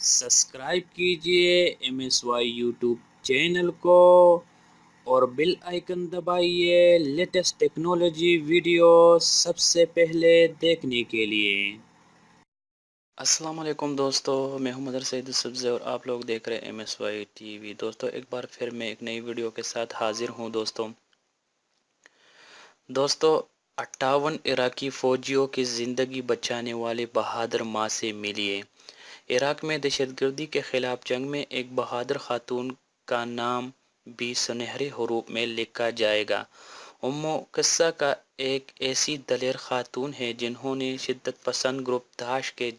Subscribe کیجئے M S Y YouTube channel کو اور بیل آئیکن دبائیے لیٹسٹ ٹیکنالوجی ویڈیو سب سے پہلے دیکھنے کے لیے۔ السلام علیکم دوستو، میں ہوں مدر سعید السبزی اور آپ لوگ دیکھ رہے ہیں ایم ایس وائی ٹی وی۔ دوستو ایک بار پھر میں ایک نئی ویڈیو کے ساتھ حاضر ہوں۔ دوستو 58 عراقی فوجیوں کی زندگی بچانے والے بہادر ماں سے ملیے۔ عراق میں دہشت گردی کے خلاف جنگ میں ایک بہادر خاتون کا نام بھی سنہرے حروف میں لکھا جائے گا۔ قصہ کا ایک ایسی دلیر خاتون ہے جنہوں نے شدت پسند گروپ داعش کے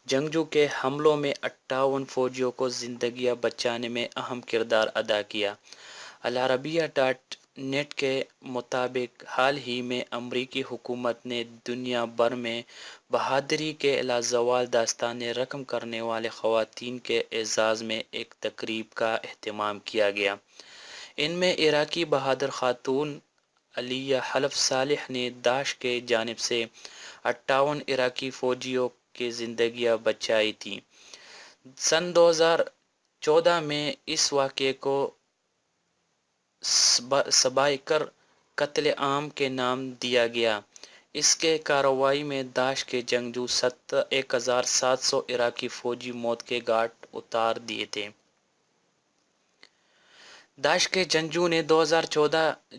جنگجو کے حملوں میں 58 فوجیوں کو زندگیاں بچانے میں اہم کردار ادا کیا۔ العربیہ.نیٹ کے مطابق حال ہی میں امریکی حکومت نے دنیا بھر میں بہادری کے لازوال داستانیں رقم کرنے والے خواتین کے اعزاز میں ایک تقریب کا اہتمام کیا گیا۔ ان میں عراقی بہادر خاتون علیہ حلف صالح نے داعش کے جانب سے 58 عراقی فوجیوں کی زندگیاں بچائی تھیں۔ سن 2014 میں اس واقعے کو سبائکر قتل عام کے نام دیا گیا۔ اس کے کارروائی میں داعش کے جنگجو 1700 عراقی فوجی موت کے گھاٹ اتار دیے تھے۔ داعش کے جنگجو نے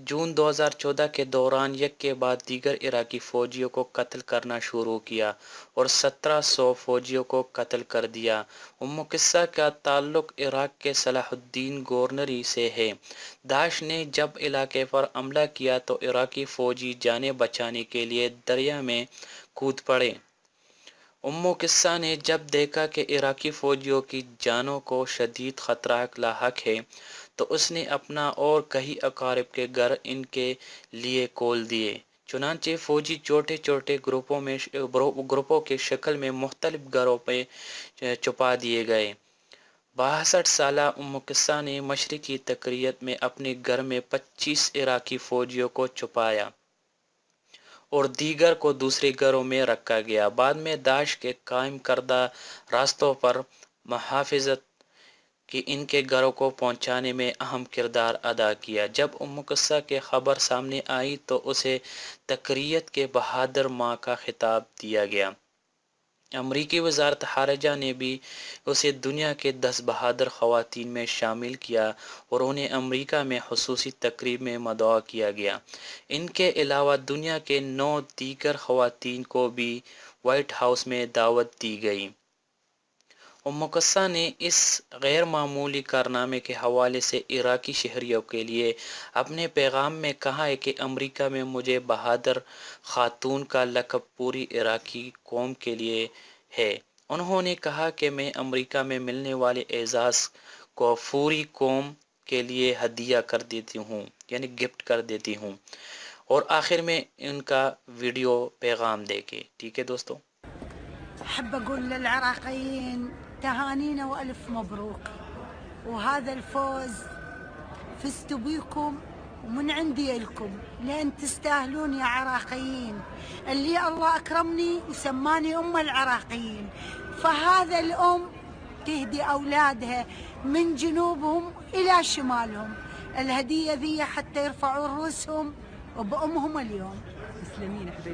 جون 2014 کے دوران یک کے بعد دیگر عراقی فوجیوں کو قتل کرنا شروع کیا اور 1700 فوجیوں کو قتل کر دیا۔ قصہ کا تعلق عراق کے صلاح الدین گورنری سے ہے۔ داعش نے جب علاقے پر حملہ کیا تو عراقی فوجی جانیں بچانے کے لیے دریا میں کود پڑے۔ قصہ نے جب دیکھا کہ عراقی فوجیوں کی جانوں کو شدید خطرہ لاحق ہے تو اس نے اپنا اور کئی اقارب کے گھر ان کے لیے کھول دیے۔ چنانچہ فوجی چھوٹے چھوٹے گروپوں کی شکل میں مختلف گھروں پہ چھپا دیے گئے۔ 62 سالہ قصہ نے مشرقی تکریت میں اپنے گھر میں 25 عراقی فوجیوں کو چھپایا اور دیگر کو دوسرے گھروں میں رکھا گیا۔ بعد میں داعش کے قائم کردہ راستوں پر محافظت کی ان کے گھروں کو پہنچانے میں اہم کردار ادا کیا۔ جب قصہ کی خبر سامنے آئی تو اسے تکریت کے بہادر ماں کا خطاب دیا گیا۔ امریکی وزارت خارجہ نے بھی اسے دنیا کے 10 بہادر خواتین میں شامل کیا اور انہیں امریکہ میں خصوصی تقریب میں مدعو کیا گیا۔ ان کے علاوہ دنیا کے 9 دیگر خواتین کو بھی وائٹ ہاؤس میں دعوت دی گئی۔ قصہ نے اس غیر معمولی کارنامے کے حوالے سے عراقی شہریوں کے لیے اپنے پیغام میں کہا ہے کہ امریکہ میں مجھے بہادر خاتون کا لقب پوری عراقی قوم کے لیے ہے۔ انہوں نے کہا کہ میں امریکہ میں ملنے والے اعزاز کو پوری قوم کے لیے ہدیہ کر دیتی ہوں، یعنی گفٹ کر دیتی ہوں۔ اور آخر میں ان کا ویڈیو پیغام دیکھیں۔ ٹھیک ہے دوستو۔ أحب أقول للعراقيين تهانينا وألف مبروك، وهذا الفوز فزتوا بيكم ومن عندي إلكم، لأن تستاهلون يا عراقيين. اللي الله أكرمني وسماني أم العراقيين، فهذا الأم تهدي أولادها من جنوبهم إلى شمالهم الهدية ذي حتى يرفعوا رؤوسهم بأمهم اليوم. تسلمين حبيبي.